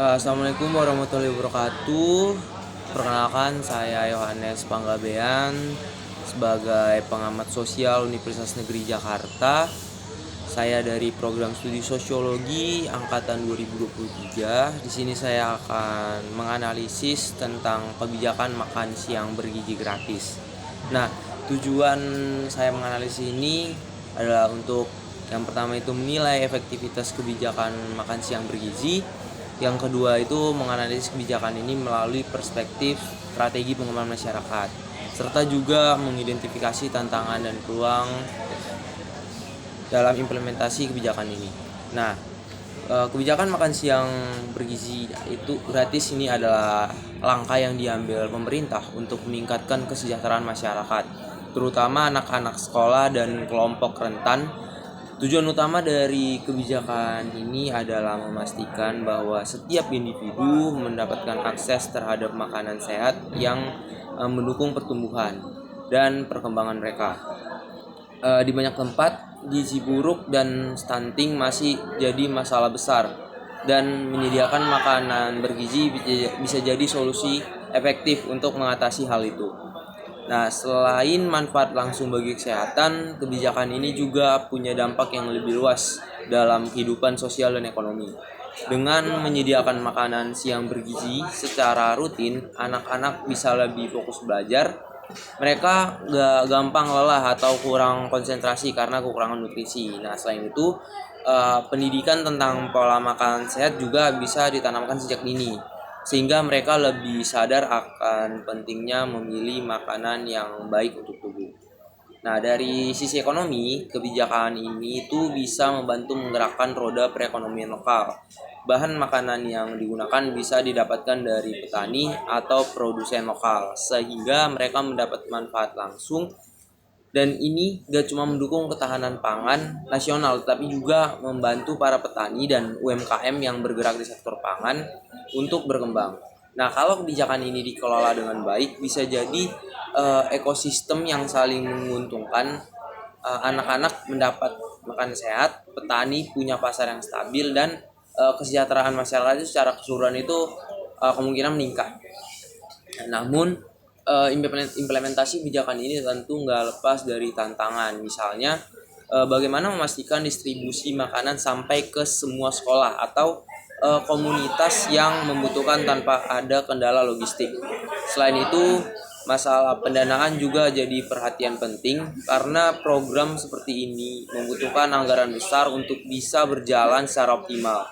Assalamualaikum warahmatullahi wabarakatuh. Perkenalkan, saya Yohanes Panggabean sebagai pengamat sosial Universitas Negeri Jakarta. Saya dari program studi sosiologi angkatan 2023. Di sini saya akan menganalisis tentang kebijakan makan siang bergizi gratis. Nah, tujuan saya menganalisis ini adalah untuk yang pertama itu menilai efektivitas kebijakan makan siang bergizi. Yang kedua itu menganalisis kebijakan ini melalui perspektif strategi pengembangan masyarakat, serta juga mengidentifikasi tantangan dan peluang dalam implementasi kebijakan ini. Nah, kebijakan makan siang bergizi itu gratis ini adalah langkah yang diambil pemerintah untuk meningkatkan kesejahteraan masyarakat, terutama anak-anak sekolah dan kelompok rentan. Tujuan utama dari kebijakan ini adalah memastikan bahwa setiap individu mendapatkan akses terhadap makanan sehat yang mendukung pertumbuhan dan perkembangan mereka. Di banyak tempat, gizi buruk dan stunting masih jadi masalah besar, dan menyediakan makanan bergizi bisa jadi solusi efektif untuk mengatasi hal itu. Nah, selain manfaat langsung bagi kesehatan, kebijakan ini juga punya dampak yang lebih luas dalam kehidupan sosial dan ekonomi. Dengan menyediakan makanan siang bergizi secara rutin, anak-anak bisa lebih fokus belajar. Mereka gak gampang lelah atau kurang konsentrasi karena kekurangan nutrisi. Nah, selain itu, pendidikan tentang pola makan sehat juga bisa ditanamkan sejak dini, sehingga mereka lebih sadar akan pentingnya memilih makanan yang baik untuk tubuh. Nah, dari sisi ekonomi, kebijakan ini itu bisa membantu menggerakkan roda perekonomian lokal. Bahan makanan yang digunakan bisa didapatkan dari petani atau produsen lokal, sehingga mereka mendapat manfaat langsung. Dan ini gak cuma mendukung ketahanan pangan nasional, tapi juga membantu para petani dan UMKM yang bergerak di sektor pangan untuk berkembang. Nah, kalau kebijakan ini dikelola dengan baik, bisa jadi ekosistem yang saling menguntungkan. Anak-anak mendapat makan sehat, petani punya pasar yang stabil, dan kesejahteraan masyarakat itu secara keseluruhan itu kemungkinan meningkat. Namun implementasi kebijakan ini tentu nggak lepas dari tantangan. Misalnya, bagaimana memastikan distribusi makanan sampai ke semua sekolah atau komunitas yang membutuhkan tanpa ada kendala logistik. Selain itu, masalah pendanaan juga jadi perhatian penting karena program seperti ini membutuhkan anggaran besar untuk bisa berjalan secara optimal.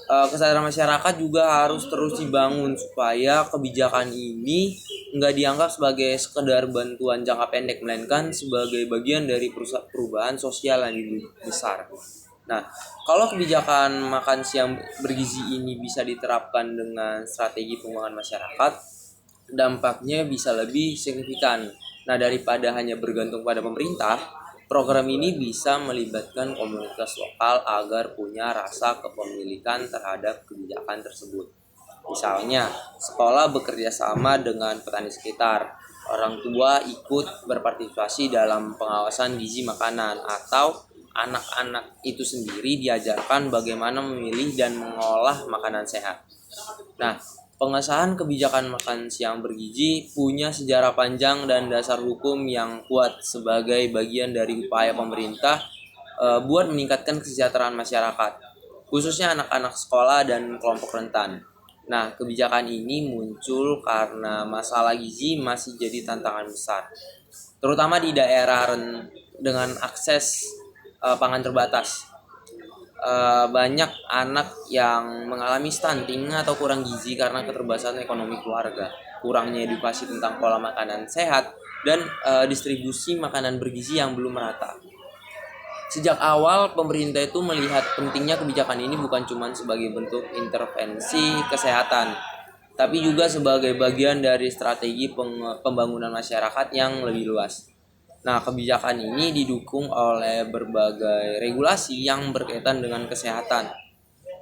Kesadaran masyarakat juga harus terus dibangun supaya kebijakan ini nggak dianggap sebagai sekedar bantuan jangka pendek, melainkan sebagai bagian dari perubahan sosial yang lebih besar. Nah, kalau kebijakan makan siang bergizi ini bisa diterapkan dengan strategi pengembangan masyarakat, dampaknya bisa lebih signifikan. Nah, daripada hanya bergantung pada pemerintah, program ini bisa melibatkan komunitas lokal agar punya rasa kepemilikan terhadap kebijakan tersebut. Misalnya, sekolah bekerja sama dengan petani sekitar, orang tua ikut berpartisipasi dalam pengawasan gizi makanan, atau anak-anak itu sendiri diajarkan bagaimana memilih dan mengolah makanan sehat. Nah, pengesahan kebijakan makan siang bergizi punya sejarah panjang dan dasar hukum yang kuat sebagai bagian dari upaya pemerintah buat meningkatkan kesejahteraan masyarakat, khususnya anak-anak sekolah dan kelompok rentan. Nah, kebijakan ini muncul karena masalah gizi masih jadi tantangan besar, terutama di daerah dengan akses pangan terbatas. Banyak anak yang mengalami stunting atau kurang gizi karena keterbatasan ekonomi keluarga, kurangnya edukasi tentang pola makanan sehat, dan distribusi makanan bergizi yang belum merata. Sejak awal, pemerintah itu melihat pentingnya kebijakan ini bukan cuma sebagai bentuk intervensi kesehatan, tapi juga sebagai bagian dari strategi pembangunan masyarakat yang lebih luas. Nah, kebijakan ini didukung oleh berbagai regulasi yang berkaitan dengan kesehatan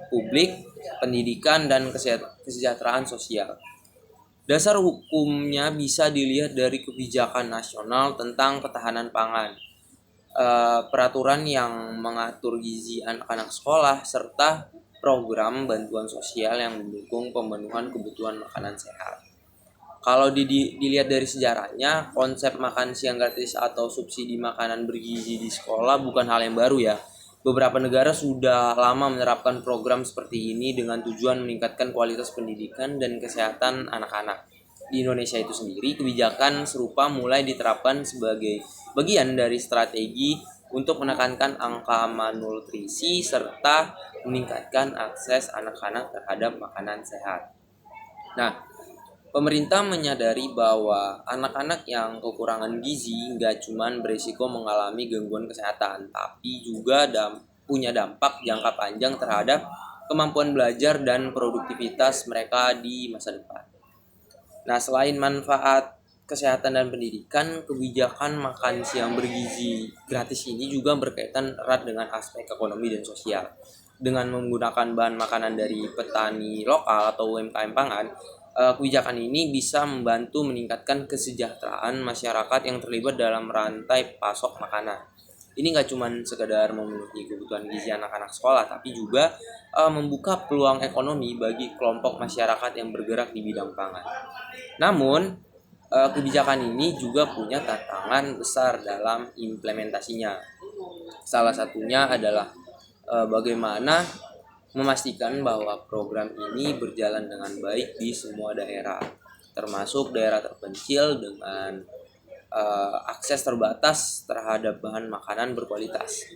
publik, pendidikan, dan kesejahteraan sosial. Dasar hukumnya bisa dilihat dari kebijakan nasional tentang ketahanan pangan, peraturan yang mengatur gizi anak-anak sekolah, serta program bantuan sosial yang mendukung pemenuhan kebutuhan makanan sehat. Kalau dilihat dari sejarahnya, konsep makan siang gratis atau subsidi makanan bergizi di sekolah bukan hal yang baru ya. Beberapa negara sudah lama menerapkan program seperti ini dengan tujuan meningkatkan kualitas pendidikan dan kesehatan anak-anak. Di Indonesia itu sendiri, kebijakan serupa mulai diterapkan sebagai bagian dari strategi untuk menekankan angka malnutrisi serta meningkatkan akses anak-anak terhadap makanan sehat. Nah, pemerintah menyadari bahwa anak-anak yang kekurangan gizi nggak cuma berisiko mengalami gangguan kesehatan, tapi juga punya dampak jangka panjang terhadap kemampuan belajar dan produktivitas mereka di masa depan. Nah, selain manfaat kesehatan dan pendidikan, kebijakan makan siang bergizi gratis ini juga berkaitan erat dengan aspek ekonomi dan sosial. Dengan menggunakan bahan makanan dari petani lokal atau UMKM pangan, kebijakan ini bisa membantu meningkatkan kesejahteraan masyarakat yang terlibat dalam rantai pasok makanan. Ini nggak cuma sekedar memenuhi kebutuhan gizi anak-anak sekolah, tapi juga membuka peluang ekonomi bagi kelompok masyarakat yang bergerak di bidang pangan. Namun, kebijakan ini juga punya tantangan besar dalam implementasinya. Salah satunya adalah bagaimana memastikan bahwa program ini berjalan dengan baik di semua daerah, termasuk daerah terpencil dengan akses terbatas terhadap bahan makanan berkualitas.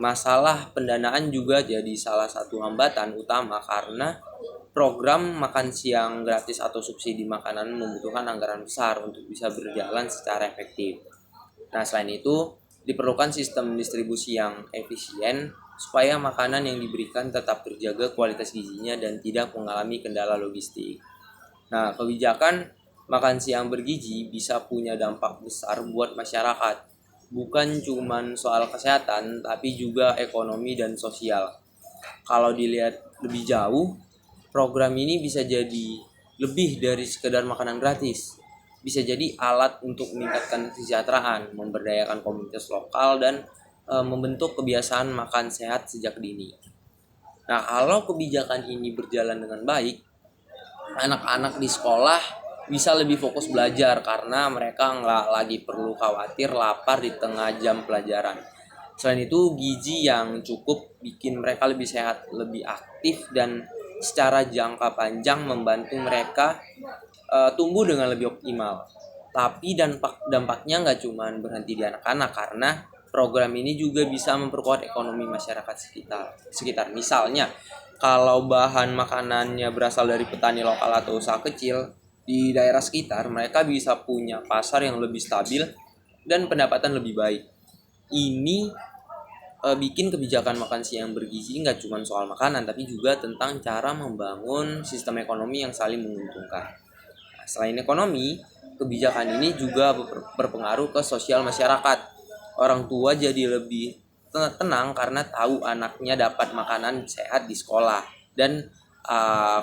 Masalah pendanaan juga jadi salah satu hambatan utama karena program makan siang gratis atau subsidi makanan membutuhkan anggaran besar untuk bisa berjalan secara efektif. Nah, selain itu, diperlukan sistem distribusi yang efisien supaya makanan yang diberikan tetap terjaga kualitas gizinya dan tidak mengalami kendala logistik. Nah, kebijakan makan siang bergizi bisa punya dampak besar buat masyarakat. Bukan cuma soal kesehatan, tapi juga ekonomi dan sosial. Kalau dilihat lebih jauh, program ini bisa jadi lebih dari sekedar makanan gratis. Bisa jadi alat untuk meningkatkan kesejahteraan, memberdayakan komunitas lokal, dan membentuk kebiasaan makan sehat sejak dini. Nah, kalau kebijakan ini berjalan dengan baik, anak-anak di sekolah bisa lebih fokus belajar karena mereka nggak lagi perlu khawatir lapar di tengah jam pelajaran. Selain itu, gizi yang cukup bikin mereka lebih sehat, lebih aktif, dan secara jangka panjang membantu mereka tumbuh dengan lebih optimal. Tapi dampaknya nggak cuma berhenti di anak-anak karena program ini juga bisa memperkuat ekonomi masyarakat sekitar. Misalnya, kalau bahan makanannya berasal dari petani lokal atau usaha kecil di daerah sekitar, mereka bisa punya pasar yang lebih stabil dan pendapatan lebih baik. Ini bikin kebijakan makan siang bergizi nggak cuma soal makanan, tapi juga tentang cara membangun sistem ekonomi yang saling menguntungkan. Nah, selain ekonomi, kebijakan ini juga berpengaruh ke sosial masyarakat. Orang tua jadi lebih tenang karena tahu anaknya dapat makanan sehat di sekolah, dan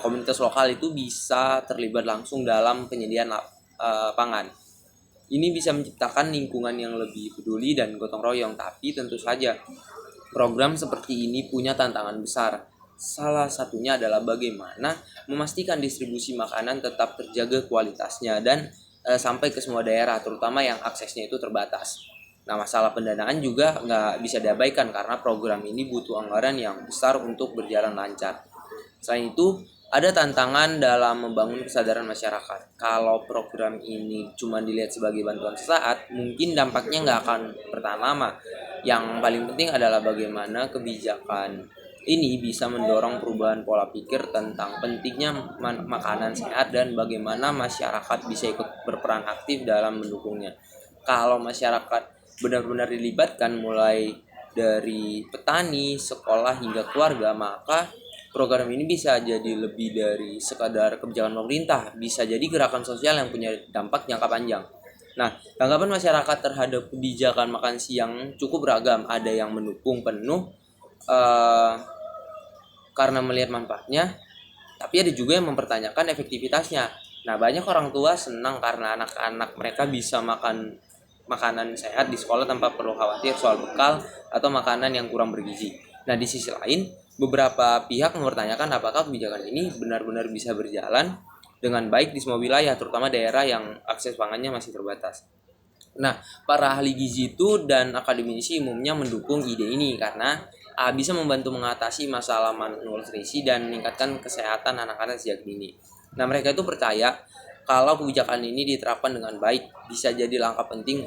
komunitas lokal itu bisa terlibat langsung dalam penyediaan pangan. Ini bisa menciptakan lingkungan yang lebih peduli dan gotong royong, tapi tentu saja program seperti ini punya tantangan besar. Salah satunya adalah bagaimana memastikan distribusi makanan tetap terjaga kualitasnya dan sampai ke semua daerah, terutama yang aksesnya itu terbatas. Nah, masalah pendanaan juga nggak bisa diabaikan karena program ini butuh anggaran yang besar untuk berjalan lancar. Selain itu, ada tantangan dalam membangun kesadaran masyarakat. Kalau program ini cuma dilihat sebagai bantuan sesaat, mungkin dampaknya nggak akan bertahan lama. Yang paling penting adalah bagaimana kebijakan ini bisa mendorong perubahan pola pikir tentang pentingnya makanan sehat dan bagaimana masyarakat bisa ikut berperan aktif dalam mendukungnya. Kalau masyarakat benar-benar dilibatkan mulai dari petani, sekolah, hingga keluarga, maka program ini bisa jadi lebih dari sekadar kebijakan pemerintah, bisa jadi gerakan sosial yang punya dampak jangka panjang. Nah, tanggapan masyarakat terhadap kebijakan makan siang cukup beragam. Ada yang mendukung penuh karena melihat manfaatnya, tapi ada juga yang mempertanyakan efektivitasnya. Nah, banyak orang tua senang karena anak-anak mereka bisa makan makanan sehat di sekolah tanpa perlu khawatir soal bekal atau makanan yang kurang bergizi. Nah, di sisi lain, Beberapa pihak mempertanyakan apakah kebijakan ini benar-benar bisa berjalan dengan baik di semua wilayah, terutama daerah yang akses pangannya masih terbatas. Nah, para ahli gizi itu dan akademisi umumnya mendukung ide ini karena bisa membantu mengatasi masalah malnutrisi dan meningkatkan kesehatan anak-anak sejak dini. Nah, mereka itu percaya kalau kebijakan ini diterapkan dengan baik bisa jadi langkah penting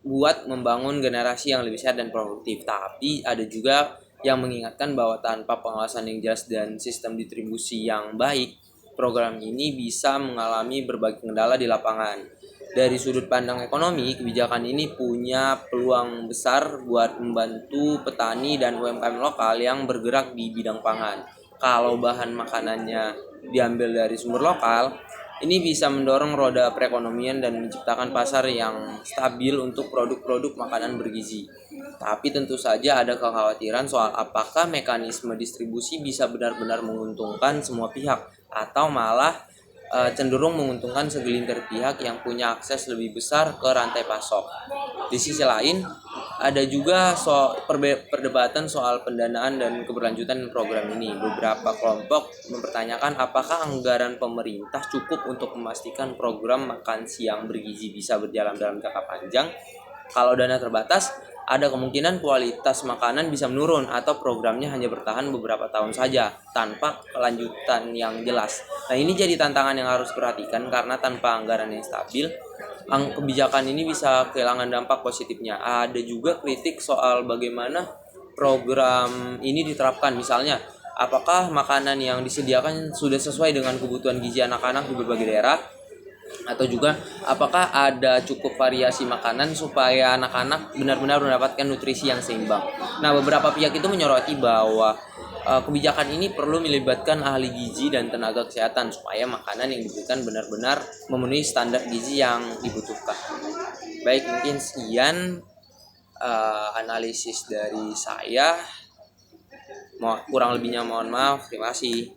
buat membangun generasi yang lebih sehat dan produktif. Tapi ada juga yang mengingatkan bahwa tanpa pengawasan yang jelas dan sistem distribusi yang baik, program ini bisa mengalami berbagai kendala di lapangan. Dari sudut pandang ekonomi, kebijakan ini punya peluang besar buat membantu petani dan UMKM lokal yang bergerak di bidang pangan. Kalau bahan makanannya diambil dari sumber lokal, ini bisa mendorong roda perekonomian dan menciptakan pasar yang stabil untuk produk-produk makanan bergizi. Tapi tentu saja ada kekhawatiran soal apakah mekanisme distribusi bisa benar-benar menguntungkan semua pihak atau malah cenderung menguntungkan segelintir pihak yang punya akses lebih besar ke rantai pasok. Di sisi lain, ada juga perdebatan soal pendanaan dan keberlanjutan program ini. Beberapa kelompok mempertanyakan apakah anggaran pemerintah cukup untuk memastikan program makan siang bergizi bisa berjalan dalam jangka panjang. Kalau dana terbatas, ada kemungkinan kualitas makanan bisa menurun atau programnya hanya bertahan beberapa tahun saja tanpa kelanjutan yang jelas. Nah, ini jadi tantangan yang harus diperhatikan karena tanpa anggaran yang stabil, kebijakan ini bisa kehilangan dampak positifnya. Ada juga kritik soal bagaimana program ini diterapkan. Misalnya, apakah makanan yang disediakan sudah sesuai dengan kebutuhan gizi anak-anak di berbagai daerah? Atau juga apakah ada cukup variasi makanan supaya anak-anak benar-benar mendapatkan nutrisi yang seimbang. Nah, beberapa pihak itu menyoroti bahwa kebijakan ini perlu melibatkan ahli gizi dan tenaga kesehatan supaya makanan yang diberikan benar-benar memenuhi standar gizi yang dibutuhkan. Baik, mungkin sekian analisis dari saya. Kurang lebihnya mohon maaf. Terima kasih.